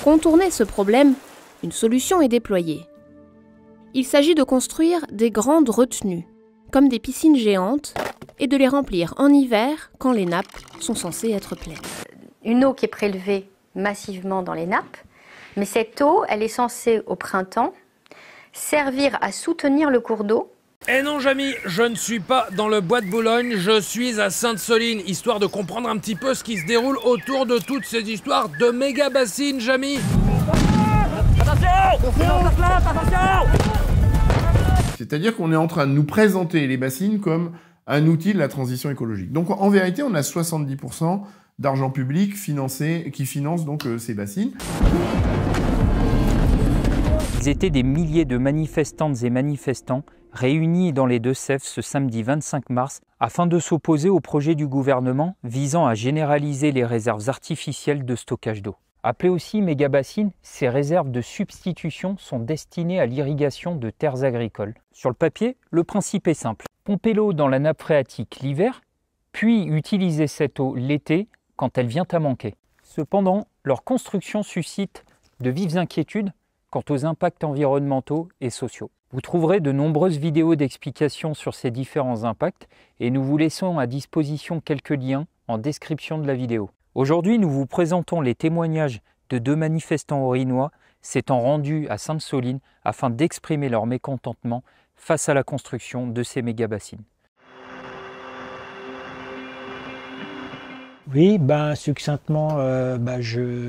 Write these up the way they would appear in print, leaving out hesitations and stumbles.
contourner ce problème, une solution est déployée. Il s'agit de construire des grandes retenues, comme des piscines géantes, et de les remplir en hiver quand les nappes sont censées être pleines. Une eau qui est prélevée massivement dans les nappes, mais cette eau, elle est censée, au printemps, servir à soutenir le cours d'eau. Eh non, Jamy, je ne suis pas dans le bois de Boulogne, je suis à Sainte-Soline, histoire de comprendre un petit peu ce qui se déroule autour de toutes ces histoires de méga bassines, Jamy. C'est-à-dire qu'on est en train de nous présenter les bassines comme un outil de la transition écologique. Donc en vérité, on a 70% d'argent public qui finance donc ces bassines. Ils étaient des milliers de manifestantes et manifestants réunis dans les Deux-Sèvres ce samedi 25 mars afin de s'opposer au projet du gouvernement visant à généraliser les réserves artificielles de stockage d'eau. Appelées aussi mégabassines, ces réserves de substitution sont destinées à l'irrigation de terres agricoles. Sur le papier, le principe est simple. Pomper l'eau dans la nappe phréatique l'hiver, puis utiliser cette eau l'été quand elle vient à manquer. Cependant, leur construction suscite de vives inquiétudes quant aux impacts environnementaux et sociaux. Vous trouverez de nombreuses vidéos d'explications sur ces différents impacts et nous vous laissons à disposition quelques liens en description de la vidéo. Aujourd'hui, nous vous présentons les témoignages de 2 manifestants orinois s'étant rendus à Sainte-Soline afin d'exprimer leur mécontentement face à la construction de ces méga-bassines. Oui, succinctement,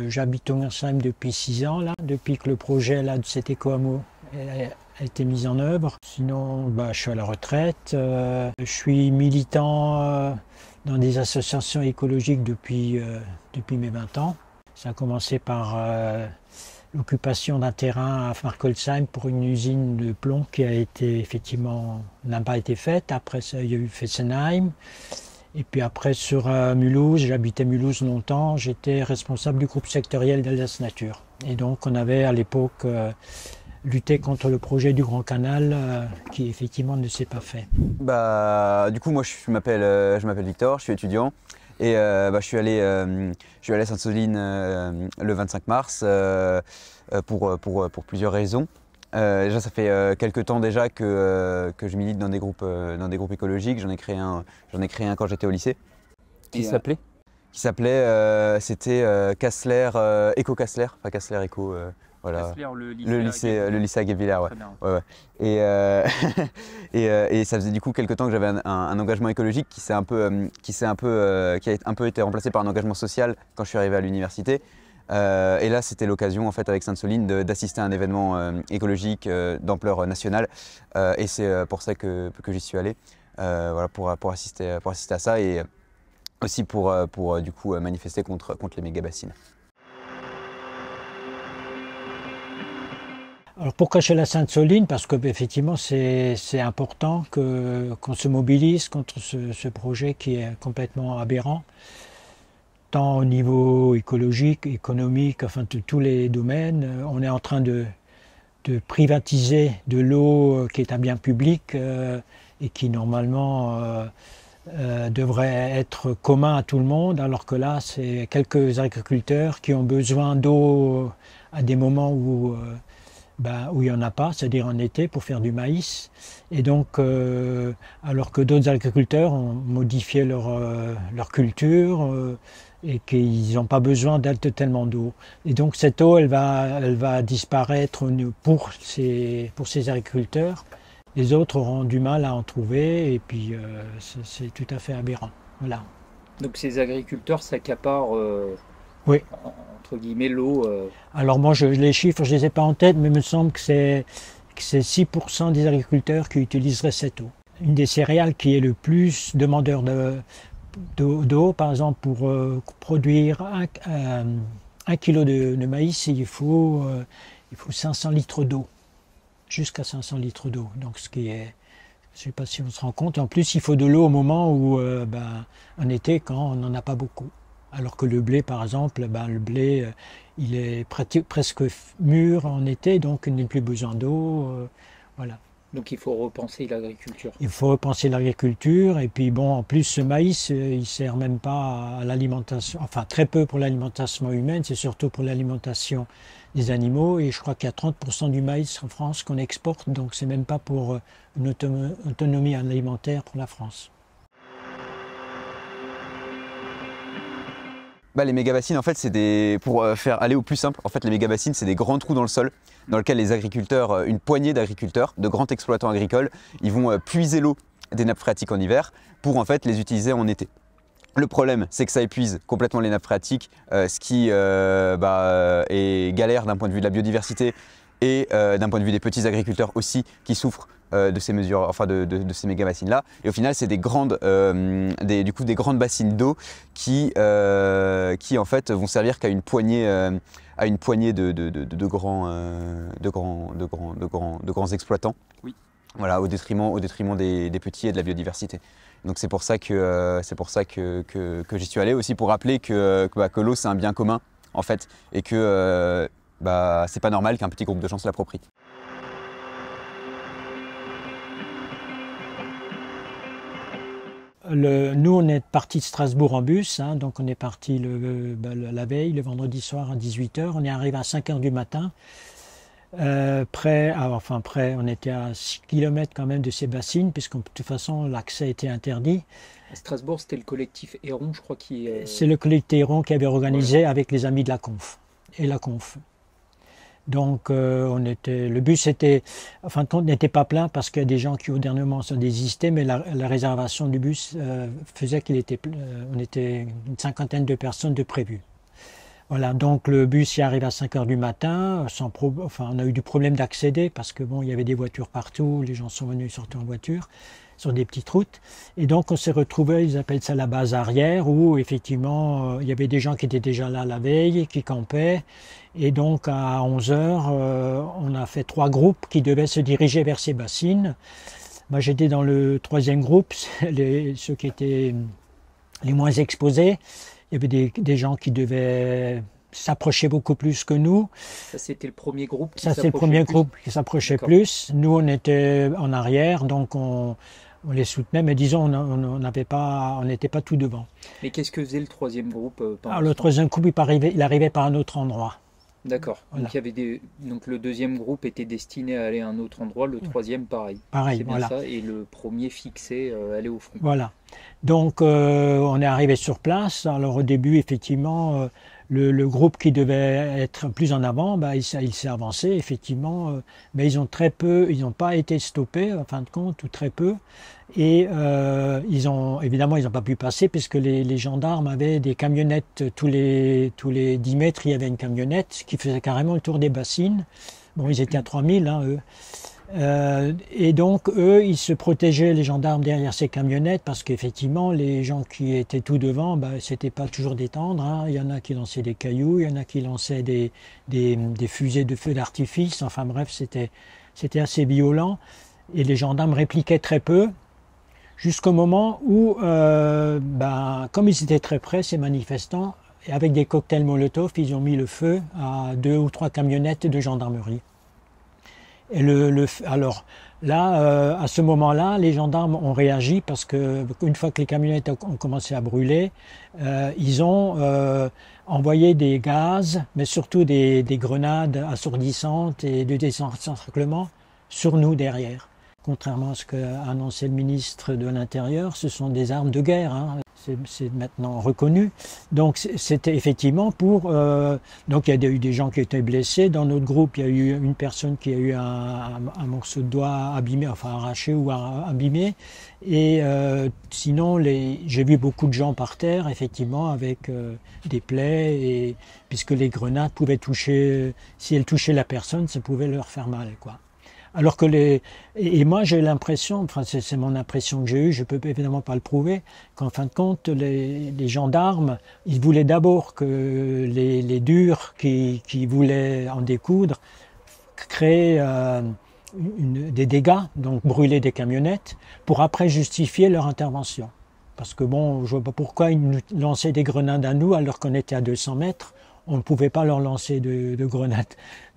j'habite au Mersheim depuis 6 ans, là, depuis que le projet là, de cet éco-hameau a été mis en œuvre. Sinon, je suis à la retraite. Je suis militant dans des associations écologiques depuis mes 20 ans. Ça a commencé par l'occupation d'un terrain à Markolsheim pour une usine de plomb qui n'a pas été faite. Après ça, il y a eu Fessenheim. Et puis après sur Mulhouse, j'habitais Mulhouse longtemps, j'étais responsable du groupe sectoriel d'Alsace Nature. Et donc on avait à l'époque lutté contre le projet du Grand Canal qui effectivement ne s'est pas fait. Du coup moi je m'appelle Victor, je suis étudiant et je suis allé à Sainte-Soline le 25 mars pour plusieurs raisons. Déjà ça fait quelques temps déjà que je milite dans des groupes écologiques. J'en ai créé un quand j'étais au lycée. Qui s'appelait c'était Kassler, Eco Kassler, enfin Kassler Eco, voilà. Kassler, le lycée à Guebwiller, ouais. Ouais. Et ça faisait du coup quelques temps que j'avais un engagement écologique qui a un peu été remplacé par un engagement social quand je suis arrivé à l'université. Et là, c'était l'occasion, en fait, avec Sainte-Soline, d'assister à un événement écologique d'ampleur nationale. Et c'est pour ça que j'y suis allé, voilà, pour assister à ça et aussi pour du coup, manifester contre les méga-bassines. Alors pourquoi chez la Sainte-Soline? Parce que effectivement c'est important qu'on se mobilise contre ce projet qui est complètement aberrant. Tant au niveau écologique, économique, enfin de tous les domaines. On est en train de privatiser de l'eau qui est un bien public et qui normalement devrait être commun à tout le monde, alors que là, c'est quelques agriculteurs qui ont besoin d'eau à des moments où il n'y en a pas, c'est-à-dire en été pour faire du maïs. Et donc, alors que d'autres agriculteurs ont modifié leur culture, et qu'ils n'ont pas besoin tellement d'eau. Et donc cette eau, elle va disparaître pour ces agriculteurs. Les autres auront du mal à en trouver, et puis c'est tout à fait aberrant. Voilà. Donc ces agriculteurs s'accaparent oui, entre guillemets l'eau. Alors moi, les chiffres, je ne les ai pas en tête, mais il me semble que c'est 6% des agriculteurs qui utiliseraient cette eau. Une des céréales qui est le plus demandeur d'eau, par exemple, pour produire un kilo de maïs, il faut 500 litres d'eau, jusqu'à 500 litres d'eau. Donc ce qui est, je ne sais pas si on se rend compte, en plus il faut de l'eau au moment où, en été, quand on n'en a pas beaucoup. Alors que le blé, par exemple, le blé, il est presque mûr en été, donc il n'a plus besoin d'eau, voilà. Donc il faut repenser l'agriculture. Il faut repenser l'agriculture et puis bon, en plus ce maïs, il sert même pas à l'alimentation, enfin très peu pour l'alimentation humaine, c'est surtout pour l'alimentation des animaux et je crois qu'il y a 30% du maïs en France qu'on exporte, donc c'est même pas pour une autonomie alimentaire pour la France. Les méga-bassines, en fait, pour faire aller au plus simple, en fait, les méga-bassines, c'est des grands trous dans le sol dans lesquels les agriculteurs, une poignée d'agriculteurs, de grands exploitants agricoles, ils vont puiser l'eau des nappes phréatiques en hiver pour en fait les utiliser en été. Le problème, c'est que ça épuise complètement les nappes phréatiques, ce qui est galère d'un point de vue de la biodiversité et d'un point de vue des petits agriculteurs aussi qui souffrent de ces mesures, enfin de ces méga bassines là. Et au final, c'est des grandes bassines d'eau qui en fait vont servir qu'à une poignée de grands exploitants. Oui. Voilà, au détriment des petits et de la biodiversité. Donc c'est pour ça que j'y suis allé aussi pour rappeler que l'eau c'est un bien commun en fait et que c'est pas normal qu'un petit groupe de gens se l'approprie. Nous, on est parti de Strasbourg en bus, hein, donc on est parti la veille, le vendredi soir à 18 h. On est arrivé à 5 h du matin. On était à 6 km quand même de ces bassines, puisque de toute façon, l'accès était interdit. À Strasbourg, c'était le collectif Héron, je crois, qui... C'est le collectif Héron qui avait organisé avec les amis de la Conf et la Conf. Donc le bus était, en fin de compte, n'était pas plein parce qu'il y a des gens qui au dernier moment se désistaient, mais la réservation du bus faisait on était une cinquantaine de personnes de prévues. Voilà, donc le bus y arrive à 5 h du matin, on a eu du problème d'accéder parce que bon, il y avait des voitures partout, les gens sont venus sortir en voiture sur des petites routes. Et donc on s'est retrouvés, ils appellent ça la base arrière, où effectivement il y avait des gens qui étaient déjà là la veille, qui campaient. Et donc à 11 h, on a fait 3 groupes qui devaient se diriger vers ces bassines. Moi j'étais dans le 3e groupe, ceux qui étaient les moins exposés. Il y avait des gens qui devaient s'approcher beaucoup plus que nous. Ça c'était le premier groupe qui s'approchait plus. Ça c'est le premier groupe qui s'approchait plus. Nous on était en arrière, donc on les soutenait, mais disons on n'était pas tout devant. Mais qu'est-ce que faisait le 3e groupe Alors, le 3e groupe il arrivait par un autre endroit. D'accord. Voilà. Donc le 2e groupe était destiné à aller à un autre endroit, le 3e pareil. Pareil, c'est bien voilà. Ça, et le premier fixé aller au front. Voilà. Donc on est arrivé sur place. Alors au début, effectivement, le groupe qui devait être plus en avant, il s'est avancé, effectivement, mais ils n'ont pas été stoppés, en fin de compte, ou très peu. Et évidemment, ils n'ont pas pu passer puisque les gendarmes avaient des camionnettes, tous les 10 mètres, il y avait une camionnette qui faisait carrément le tour des bassines. Bon, ils étaient à 3000, hein, eux. Et donc, eux, ils se protégeaient, les gendarmes, derrière ces camionnettes, parce qu'effectivement, les gens qui étaient tout devant, c'était pas toujours des tendres, hein. Il y en a qui lançaient des cailloux, il y en a qui lançaient des fusées de feu d'artifice. Enfin bref, c'était assez violent. Et les gendarmes répliquaient très peu, jusqu'au moment où, comme ils étaient très près, ces manifestants, et avec des cocktails Molotov, ils ont mis le feu à 2 ou 3 camionnettes de gendarmerie. Et alors là, à ce moment-là, les gendarmes ont réagi parce que une fois que les camionnettes ont commencé à brûler, ils ont envoyé des gaz, mais surtout des grenades assourdissantes et de désencerclement sur nous derrière. Contrairement à ce qu'a annoncé le ministre de l'Intérieur, ce sont des armes de guerre, hein. C'est maintenant reconnu. Donc c'était effectivement pour... donc il y a eu des gens qui étaient blessés. Dans notre groupe, il y a eu une personne qui a eu un morceau de doigt abîmé, enfin arraché ou abîmé. Et sinon, j'ai vu beaucoup de gens par terre, effectivement, avec des plaies, et, puisque les grenades pouvaient toucher... Si elles touchaient la personne, ça pouvait leur faire mal, quoi. Alors que et moi j'ai l'impression, enfin c'est mon impression que j'ai eue, je peux évidemment pas le prouver, qu'en fin de compte les gendarmes, ils voulaient d'abord que les durs qui voulaient en découdre créer des dégâts, donc brûler des camionnettes, pour après justifier leur intervention. Parce que bon, je vois pas pourquoi ils nous lançaient des grenades à nous alors qu'on était à 200 mètres. on ne pouvait pas leur lancer de grenades.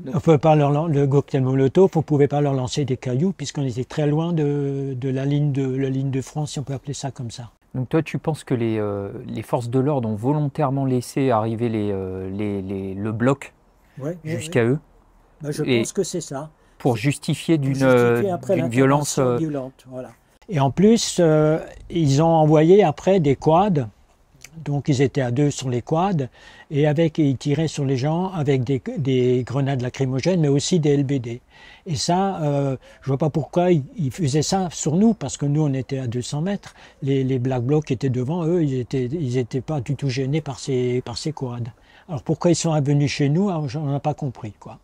On ne pouvait pas de cocktail Molotov, on ne pouvait pas leur lancer des cailloux, puisqu'on était très loin de la ligne de front, si on peut appeler ça comme ça. Donc toi, tu penses que les forces de l'ordre ont volontairement laissé arriver le bloc jusqu'à eux? Ben, je pense que c'est ça. Pour justifier d'une violence violente. Voilà. Et en plus, ils ont envoyé après des quads. Donc ils étaient à 2 sur les quads et ils tiraient sur les gens avec des grenades lacrymogènes, mais aussi des LBD. Et ça, je vois pas pourquoi ils faisaient ça sur nous, parce que nous on était à 200 mètres. Les Black Blocs qui étaient devant eux, ils étaient pas du tout gênés par ces quads. Alors pourquoi ils sont venus chez nous, on n'a pas compris, quoi.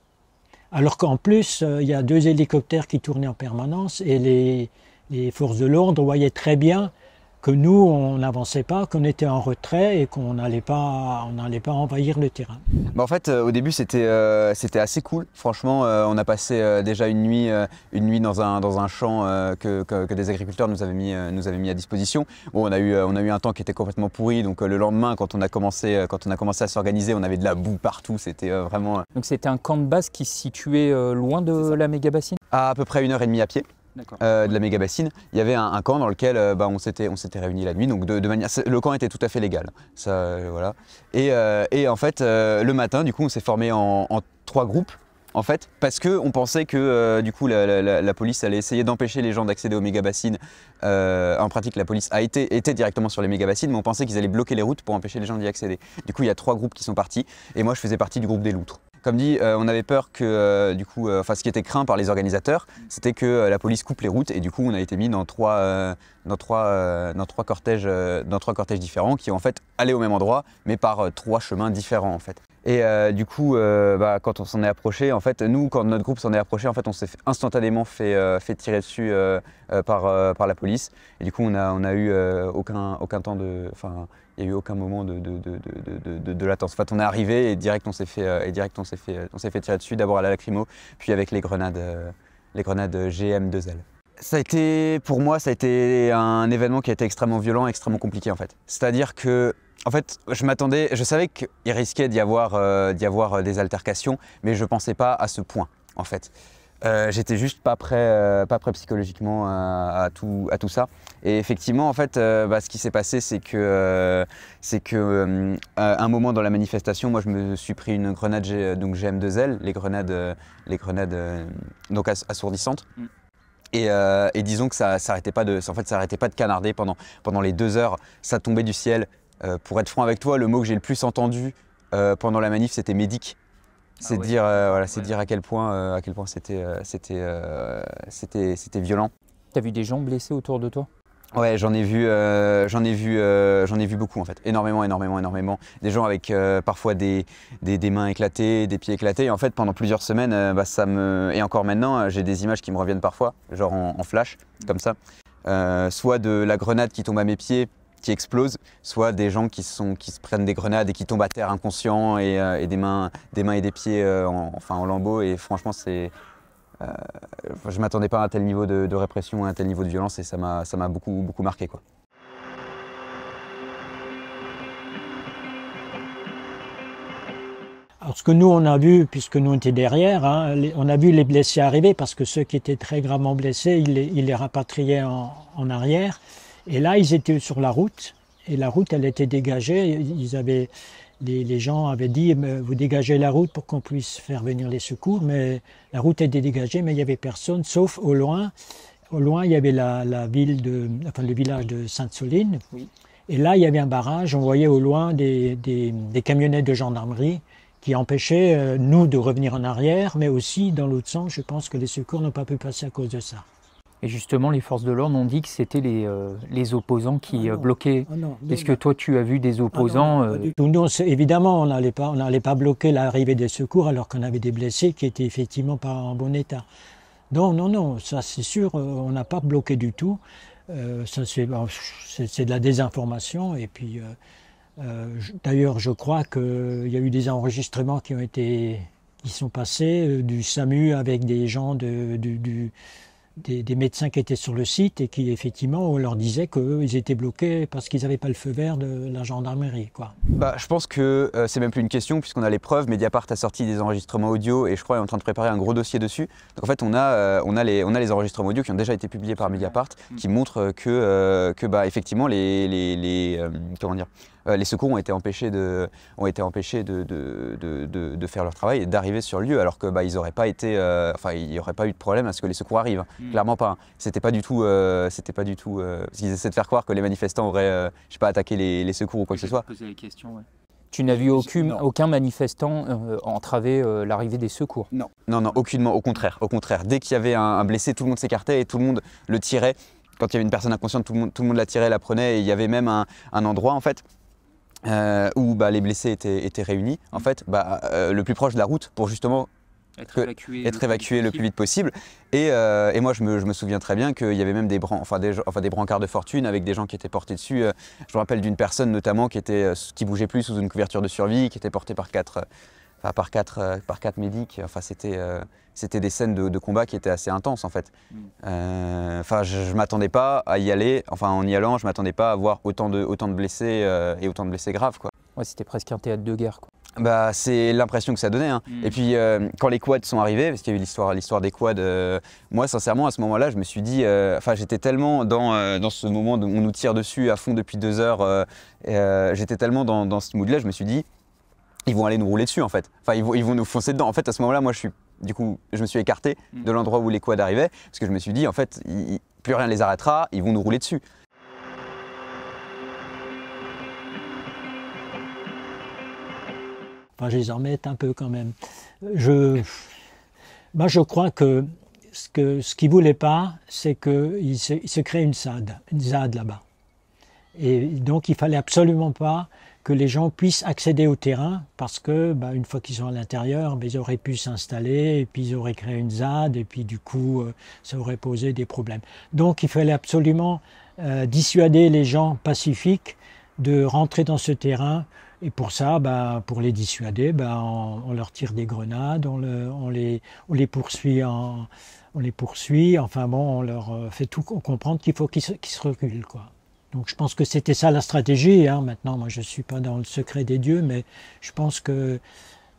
Alors qu'en plus, il y a 2 hélicoptères qui tournaient en permanence et les forces de l'ordre voyaient très bien que nous, on n'avançait pas, qu'on était en retrait et qu'on n'allait pas envahir le terrain. Bah en fait, au début, c'était assez cool. Franchement, on a passé déjà une nuit dans un champ que des agriculteurs nous avaient mis à disposition. Bon, on a eu un temps qui était complètement pourri, donc le lendemain, quand on a commencé à s'organiser, on avait de la boue partout. C'était vraiment. Donc c'était un camp de base qui se situait loin de la méga-bassine? À peu près 1h30 à pied. De la méga bassine, il y avait un camp dans lequel on s'était réunis la nuit, donc de manière, le camp était tout à fait légal, ça, voilà. Et en fait, le matin, du coup, on s'est formé en 3 groupes, en fait, parce que on pensait que du coup la police allait essayer d'empêcher les gens d'accéder aux méga bassines. En pratique, la police était directement sur les méga bassines, mais on pensait qu'ils allaient bloquer les routes pour empêcher les gens d'y accéder. Du coup, il y a 3 groupes qui sont partis, et moi, je faisais partie du groupe des loutres. Comme dit, on avait peur que, du coup, ce qui était craint par les organisateurs, c'était que la police coupe les routes et du coup, on a été mis dans trois cortèges différents qui, en fait, allaient au même endroit, mais par 3 chemins différents, en fait. Et du coup, quand on s'en est approché, en fait, nous, quand notre groupe s'en est approché, en fait, on s'est instantanément fait tirer dessus par la police. Et du coup, on a eu aucun temps de, enfin, il n'y a eu aucun moment de latence. En fait, on est arrivé et direct on s'est fait tirer dessus. D'abord à la lacrymo, puis avec les grenades GM2L. Pour moi, ça a été un événement qui a été extrêmement violent, extrêmement compliqué en fait. C'est-à-dire que en fait, je savais qu'il risquait d'y avoir des altercations, mais je ne pensais pas à ce point, en fait. J'étais juste pas prêt psychologiquement à tout ça. Et effectivement, en fait, ce qui s'est passé, c'est que à un moment dans la manifestation, moi, je me suis pris une grenade donc GM2L, les grenades donc assourdissantes. Et disons que ça s'arrêtait pas de canarder pendant les 2 heures. Ça tombait du ciel. Pour être franc avec toi, le mot que j'ai le plus entendu pendant la manif, c'était médic. C'est dire à quel point c'était violent. T'as vu des gens blessés autour de toi? Ouais, j'en ai vu beaucoup en fait, énormément. Des gens avec parfois des mains éclatées, des pieds éclatés. Et en fait, pendant plusieurs semaines, et encore maintenant, j'ai des images qui me reviennent parfois, genre en flash, comme ça. Soit de la grenade qui tombe à mes pieds, qui explose, soit des gens qui se prennent des grenades et qui tombent à terre inconscients et des mains et des pieds en lambeaux. Et franchement, je m'attendais pas à un tel niveau de répression, à un tel niveau de violence, et ça m'a beaucoup marqué, quoi. Alors ce que nous on a vu, puisque nous on était derrière, on a vu les blessés arriver, parce que ceux qui étaient très gravement blessés, ils les rapatriaient en arrière. Et là, ils étaient sur la route, et la route, elle était dégagée. Les gens avaient dit, vous dégagez la route pour qu'on puisse faire venir les secours, mais la route était dégagée, mais il n'y avait personne, sauf au loin. Au loin, il y avait le village de Sainte-Soline. Oui. Et là, il y avait un barrage. On voyait au loin des camionnettes de gendarmerie qui empêchaient nous de revenir en arrière, mais aussi, dans l'autre sens, je pense que les secours n'ont pas pu passer à cause de ça. Et justement, les forces de l'ordre ont dit que c'était les opposants qui bloquaient. Est-ce que toi, tu as vu des opposants Nous, évidemment, on n'allait pas bloquer l'arrivée des secours alors qu'on avait des blessés qui étaient effectivement pas en bon état. Non, ça c'est sûr, on n'a pas bloqué du tout. C'est de la désinformation. Et puis, d'ailleurs, je crois qu'il y a eu des enregistrements qui sont passés du SAMU avec des gens des médecins qui étaient sur le site et qui, effectivement, on leur disait qu'ils étaient bloqués parce qu'ils n'avaient pas le feu vert de la gendarmerie, quoi. Bah, je pense que c'est même plus une question puisqu'on a les preuves. Mediapart a sorti des enregistrements audio et je crois est en train de préparer un gros dossier dessus. Donc en fait, on a les enregistrements audio qui ont déjà été publiés par Mediapart qui montrent que bah, effectivement comment dire, les secours ont été empêchés de faire leur travail et d'arriver sur le lieu, alors que bah, ils auraient pas été, il n'y aurait pas eu de problème à ce que les secours arrivent. Clairement pas. C'était pas du tout, parce qu'ils essaient de faire croire que les manifestants auraient, je sais pas, attaqué les secours ou quoi que ce soit. Les questions, ouais. Tu n'as vu aucun manifestant entraver l'arrivée des secours? Non, aucunement. Au contraire. Dès qu'il y avait un blessé, tout le monde s'écartait et tout le monde le tirait. Quand il y avait une personne inconsciente, tout le monde la tirait, la prenait. Et il y avait même un endroit en fait où bah, les blessés étaient réunis, en fait, le plus proche de la route pour justement être évacué le plus vite possible. Et moi, je me souviens très bien qu'il y avait même des brancards de fortune avec des gens qui étaient portés dessus. Je me rappelle d'une personne notamment qui bougeait plus sous une couverture de survie, qui était portée par quatre médics. Enfin, c'était des scènes de combat qui étaient assez intenses en fait. Je m'attendais pas à y aller. Enfin, en y allant, je m'attendais pas à voir autant de blessés et autant de blessés graves, quoi. Ouais, c'était presque un théâtre de guerre, quoi. Bah, c'est l'impression que ça donnait. Hein. Et puis quand les quads sont arrivés, parce qu'il y a eu l'histoire des quads, moi sincèrement à ce moment-là, je me suis dit, j'étais tellement dans ce moment où on nous tire dessus à fond depuis 2 heures, j'étais tellement dans ce mood-là, je me suis dit, ils vont aller nous rouler dessus en fait. Enfin, ils vont nous foncer dedans. En fait, à ce moment-là, moi, je me suis écarté de l'endroit où les quads arrivaient, parce que je me suis dit, en fait, plus rien ne les arrêtera, ils vont nous rouler dessus. Enfin, je les en mets un peu quand même. Moi, je crois que ce qu'ils ne voulaient pas, c'est qu'il se crée une ZAD là-bas. Et donc, il ne fallait absolument pas que les gens puissent accéder au terrain parce que, une fois qu'ils sont à l'intérieur, ils auraient pu s'installer et puis ils auraient créé une ZAD et puis du coup, ça aurait posé des problèmes. Donc, il fallait absolument dissuader les gens pacifiques de rentrer dans ce terrain. Et pour ça, pour les dissuader, on leur tire des grenades, on les poursuit, enfin bon, on leur fait tout comprendre qu'il faut qu'ils se reculent, quoi. Donc je pense que c'était ça la stratégie. Hein. Maintenant, moi je ne suis pas dans le secret des dieux, mais je pense que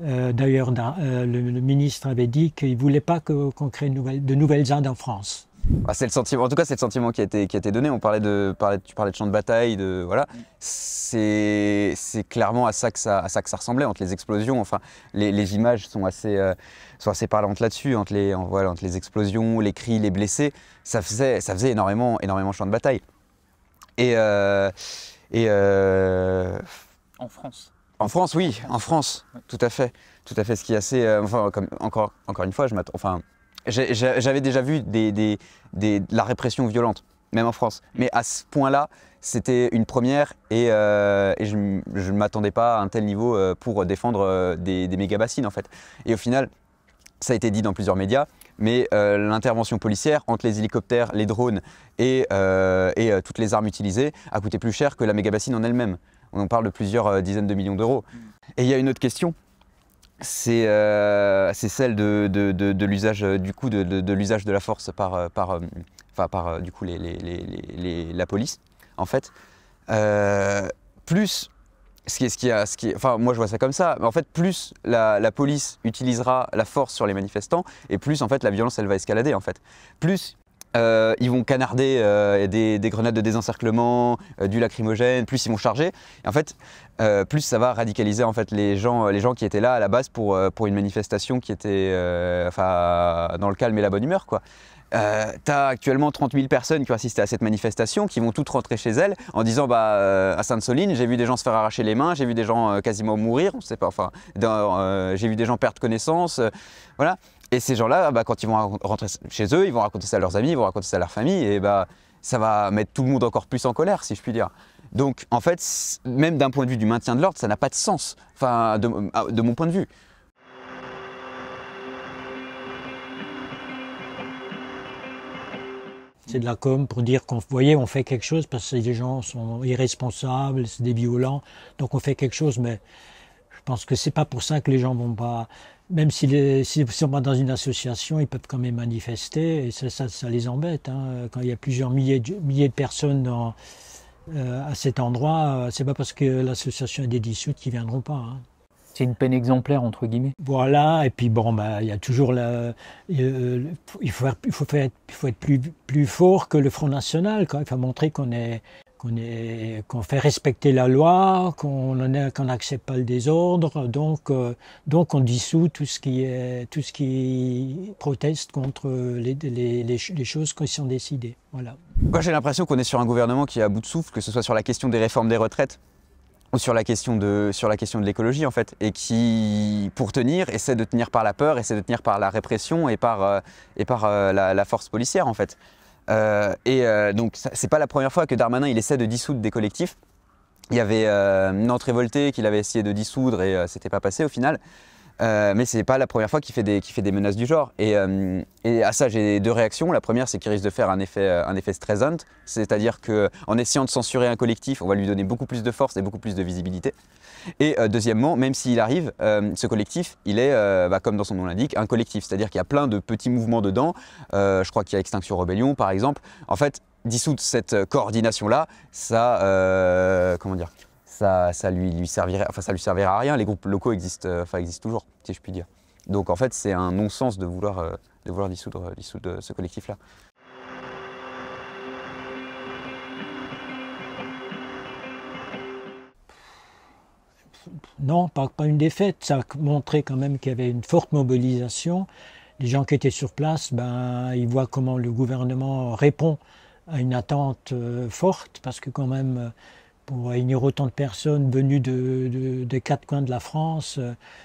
d'ailleurs le ministre avait dit qu'il ne voulait pas qu'on crée de nouvelles ZAD en France. C'est le sentiment, en tout cas c'est le sentiment qui a été donné. Tu parlais de champs de bataille, voilà. C'est clairement à ça que ça ressemblait entre les explosions. Enfin, les images sont assez parlantes là-dessus entre les explosions, les cris, les blessés. Ça faisait énormément champ de bataille. En France. En France, oui, en France, ouais. Tout à fait. Ce qui est assez, encore une fois, j'avais déjà vu de la répression violente, même en France. Mais à ce point-là, c'était une première et je ne m'attendais pas à un tel niveau pour défendre des méga-bassines en fait. Et au final, ça a été dit dans plusieurs médias, mais l'intervention policière entre les hélicoptères, les drones et toutes les armes utilisées a coûté plus cher que la méga-bassine en elle-même. On en parle de plusieurs dizaines de millions d'euros. Et il y a une autre question. C'est celle de l'usage de l'usage de la force par du coup la police en fait. Plus moi je vois ça comme ça, mais en fait plus la police utilisera la force sur les manifestants et plus en fait la violence elle va escalader en fait. Plus ils vont canarder des grenades de désencerclement, du lacrymogène, plus ils vont charger. Et en fait, plus ça va radicaliser en fait les gens qui étaient là à la base pour une manifestation qui était dans le calme et la bonne humeur, quoi. T'as actuellement 30 000 personnes qui ont assisté à cette manifestation, qui vont toutes rentrer chez elles en disant à Sainte-Soline, j'ai vu des gens se faire arracher les mains, j'ai vu des gens quasiment mourir, on sait pas, j'ai vu des gens perdre connaissance, voilà. Et ces gens-là, quand ils vont rentrer chez eux, ils vont raconter ça à leurs amis, ils vont raconter ça à leur famille, et ça va mettre tout le monde encore plus en colère, si je puis dire. Donc, en fait, même d'un point de vue du maintien de l'ordre, ça n'a pas de sens, de mon point de vue. C'est de la com pour dire qu'on on fait quelque chose parce que les gens sont irresponsables, c'est des violents, donc on fait quelque chose, mais je pense que c'est pas pour ça que les gens vont pas même s'ils sont pas dans une association, ils peuvent quand même manifester et ça les embête. Hein. Quand il y a plusieurs milliers de personnes à cet endroit, c'est pas parce que l'association est dissoute qu'ils viendront pas. Hein. C'est une peine exemplaire, entre guillemets. Voilà, et puis bon, il y a toujours il faut être plus fort que le Front National, quoi. Il faut montrer qu'on fait respecter la loi, qu'on n'accepte pas le désordre, donc on dissout tout ce qui proteste contre les choses qui sont décidées. Voilà. Moi, j'ai l'impression qu'on est sur un gouvernement qui est à bout de souffle, que ce soit sur la question des réformes des retraites ou sur la question de l'écologie en fait, et qui, pour tenir, essaie de tenir par la peur, essaie de tenir par la répression et par la force policière en fait. Donc c'est pas la première fois que Darmanin il essaie de dissoudre des collectifs. Il y avait Nantes Révoltée qu'il avait essayé de dissoudre et c'était pas passé au final. Mais c'est pas la première fois qu'il fait des menaces du genre. Et à ça j'ai deux réactions. La première c'est qu'il risque de faire un effet Streisand, c'est-à-dire qu'en essayant de censurer un collectif, on va lui donner beaucoup plus de force et beaucoup plus de visibilité. Et deuxièmement, même s'il arrive, ce collectif, il est, comme dans son nom l'indique, un collectif. C'est-à-dire qu'il y a plein de petits mouvements dedans. Je crois qu'il y a Extinction Rebellion, par exemple. En fait, dissoudre cette coordination-là, ça, comment dire, ça lui servirait à rien. Les groupes locaux existent toujours, si je puis dire. Donc en fait, c'est un non-sens de vouloir dissoudre ce collectif-là. Non, pas une défaite. Ça a montré quand même qu'il y avait une forte mobilisation. Les gens qui étaient sur place, ils voient comment le gouvernement répond à une attente forte, parce que quand même, pour réunir autant de personnes venues des quatre coins de la France,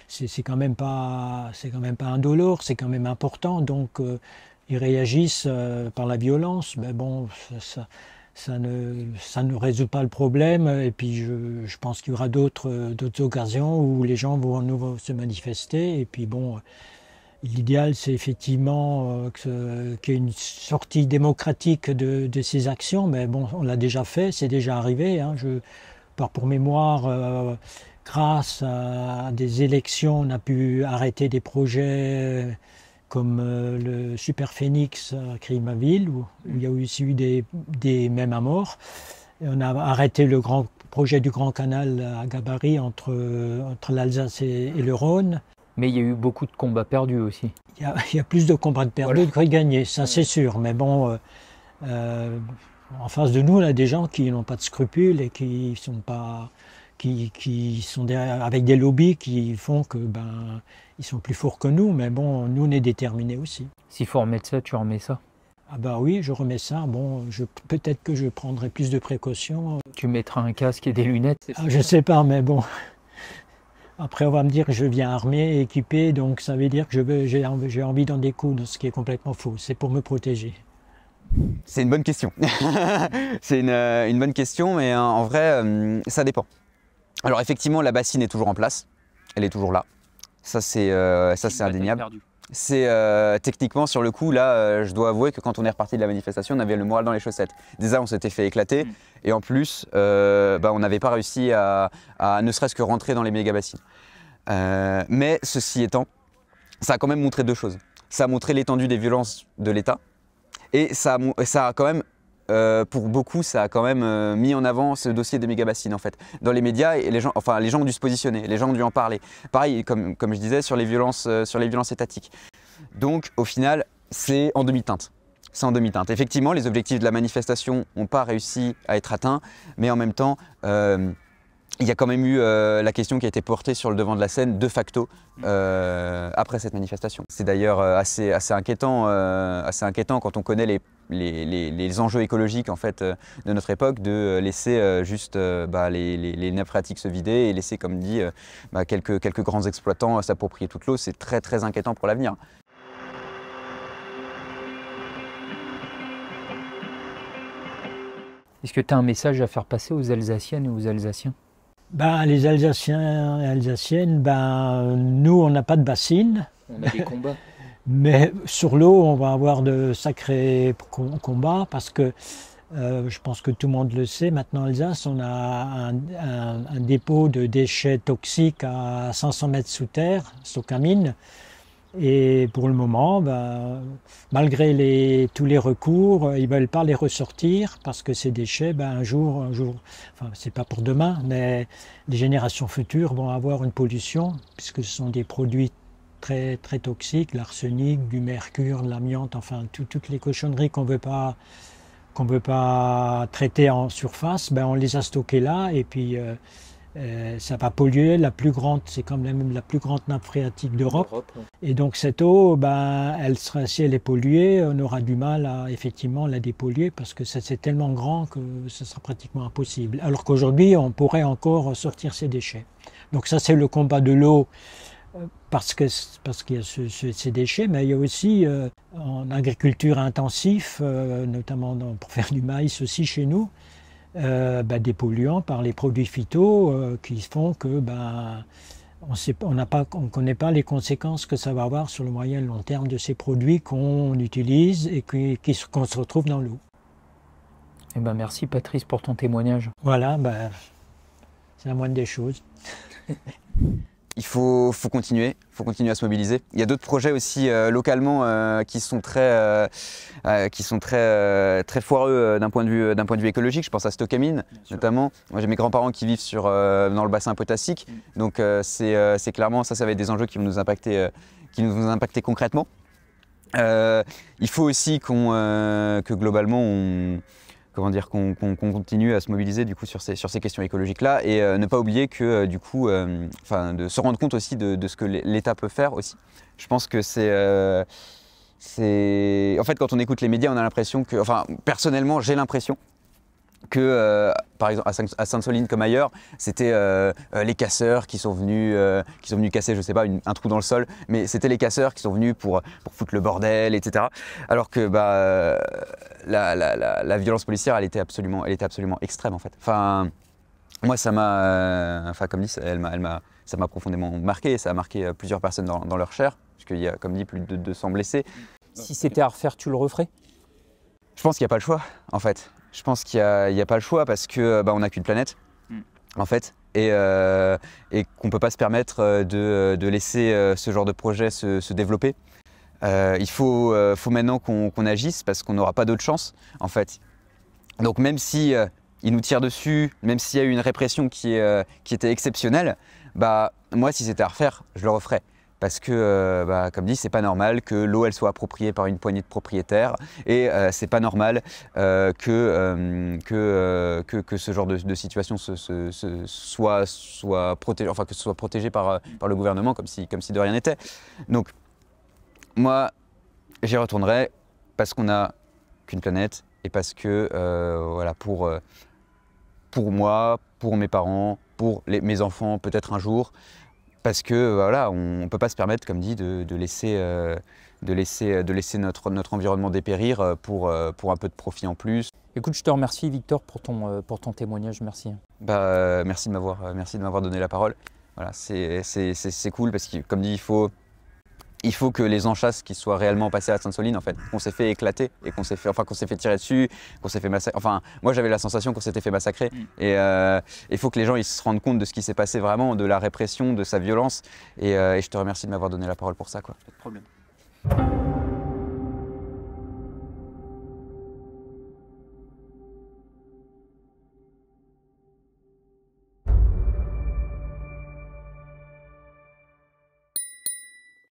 c'est quand même pas indolore, c'est quand même important. Donc, ils réagissent par la violence. Mais bon, ça ne résout pas le problème, et puis je pense qu'il y aura d'autres occasions où les gens vont à nouveau se manifester, et puis bon, l'idéal c'est effectivement qu'il y ait une sortie démocratique de ces actions, mais bon, on l'a déjà fait, c'est déjà arrivé, hein. Pour mémoire, grâce à des élections, on a pu arrêter des projets comme le Super Phénix à Crémaville, où il y a aussi eu des mêmes à mort. Et on a arrêté le grand projet du Grand Canal à gabarit entre l'Alsace et le Rhône. Mais il y a eu beaucoup de combats perdus aussi. Il y a plus de combats perdus que de gagnés, ça c'est sûr. Mais bon, en face de nous, on a des gens qui n'ont pas de scrupules et qui sont avec des lobbies qui font que ils sont plus forts que nous, mais bon, nous on est déterminés aussi. S'il faut remettre ça, tu remets ça? Ah bah oui, je remets ça. Bon, peut-être que je prendrai plus de précautions. Tu mettras un casque et des lunettes? Je sais pas, mais bon. Après, on va me dire que je viens armé, équipé, donc ça veut dire que j'ai envie d'en découdre, ce qui est complètement faux. C'est pour me protéger. C'est une bonne question. C'est une bonne question, mais en vrai, ça dépend. Alors effectivement, la bassine est toujours en place. Elle est toujours là. Ça, c'est indéniable. C'est techniquement, sur le coup, là, je dois avouer que quand on est reparti de la manifestation, on avait le moral dans les chaussettes. Déjà, on s'était fait éclater, et en plus, on n'avait pas réussi à ne serait-ce que rentrer dans les méga-bassines. Mais ceci étant, ça a quand même montré deux choses. Ça a montré l'étendue des violences de l'État, et ça a quand même, pour beaucoup, ça a quand même mis en avant ce dossier des méga-bassines en fait. Dans les médias, et les gens ont dû se positionner, les gens ont dû en parler. Pareil, comme je disais, sur les violences étatiques. Donc au final, c'est en demi-teinte. C'est en demi-teinte. Effectivement, les objectifs de la manifestation n'ont pas réussi à être atteints, mais en même temps, il y a quand même eu la question qui a été portée sur le devant de la scène de facto après cette manifestation. C'est d'ailleurs assez inquiétant quand on connaît les enjeux écologiques en fait, de notre époque, de laisser juste les nappes phréatiques se vider et laisser, comme dit, quelques grands exploitants s'approprier toute l'eau. C'est très très inquiétant pour l'avenir. Est-ce que tu as un message à faire passer aux Alsaciennes et aux Alsaciens? Les Alsaciens et Alsaciennes, nous, on n'a pas de bassine. On a des combats. Mais sur l'eau, on va avoir de sacrés combats parce que Je pense que tout le monde le sait. Maintenant, en Alsace, on a un dépôt de déchets toxiques à 500 mètres sous terre, Stocamine. Et pour le moment, malgré tous les recours, ils ne veulent pas les ressortir parce que ces déchets, un jour, enfin, c'est pas pour demain, mais les générations futures vont avoir une pollution puisque ce sont des produits très, très toxiques, l'arsenic, du mercure, de l'amiante, enfin, toutes les cochonneries qu'on veut pas traiter en surface, on les a stockées là et puis ça va polluer c'est quand même la plus grande nappe phréatique d'Europe. Et donc cette eau, si elle est polluée, on aura du mal à effectivement la dépolluer parce que c'est tellement grand que ce sera pratiquement impossible. Alors qu'aujourd'hui, on pourrait encore sortir ces déchets. Donc ça, c'est le combat de l'eau parce qu'il y a ces déchets, mais il y a aussi en agriculture intensive, notamment pour faire du maïs aussi chez nous, des polluants par les produits phyto qui font que on ne connaît pas les conséquences que ça va avoir sur le moyen et le long terme de ces produits qu'on utilise et qu'on se retrouve dans l'eau. Eh merci Patrice pour ton témoignage. Voilà, c'est la moindre des choses. Il faut continuer à se mobiliser. Il y a d'autres projets aussi localement qui sont très foireux d'un point de vue écologique. Je pense à Stocamine notamment. Moi j'ai mes grands-parents qui vivent dans le bassin potassique, donc c'est clairement ça va être des enjeux qui vont nous impacter concrètement. Il faut aussi que globalement qu'on continue à se mobiliser du coup sur ces questions écologiques-là et ne pas oublier que du coup, de se rendre compte aussi de ce que l'État peut faire aussi. Je pense que en fait, quand on écoute les médias, on a l'impression que, personnellement, j'ai l'impression que, par exemple, à Sainte-Soline comme ailleurs, c'était les casseurs qui sont venus casser, je sais pas, un trou dans le sol, mais c'était les casseurs qui sont venus pour foutre le bordel, etc. Alors que la violence policière, elle était absolument extrême en fait. Enfin, moi, ça m'a, comme dit, ça m'a profondément marqué. Ça a marqué plusieurs personnes dans leur chair, puisqu'il y a, comme dit, plus de 200 blessés. Si c'était à refaire, tu le referais? Je pense qu'il n'y a pas le choix, en fait. Je pense qu'il n'y a pas le choix parce que on n'a qu'une planète, en fait, et qu'on ne peut pas se permettre de laisser ce genre de projet se développer. Il faut maintenant qu'on agisse parce qu'on n'aura pas d'autre chance, en fait. Donc même si ils nous tirent dessus, même s'il y a eu une répression qui était exceptionnelle, moi, si c'était à refaire, je le referais. Parce que, comme dit, c'est pas normal que l'eau elle soit appropriée par une poignée de propriétaires et c'est pas normal que ce genre de situation soit protégé, que ce soit protégé par le gouvernement comme si de rien n'était. Donc moi, j'y retournerai parce qu'on n'a qu'une planète et parce que pour moi, pour mes parents, pour mes enfants peut-être un jour. Parce que on ne peut pas se permettre, comme dit, de laisser notre environnement dépérir pour un peu de profit en plus. Écoute, je te remercie Victor pour ton témoignage, merci. Merci de m'avoir donné la parole. Voilà, c'est cool parce que, comme dit, il faut que les enchâsses qui soient réellement passées à Sainte-Soline, en fait, qu'on s'est fait éclater et qu'on s'est fait tirer dessus, qu'on s'est fait massacrer. Enfin, moi j'avais la sensation qu'on s'était fait massacrer. Et il faut que les gens ils se rendent compte de ce qui s'est passé vraiment, de la répression, de sa violence. Et je te remercie de m'avoir donné la parole pour ça, quoi. Pas de problème.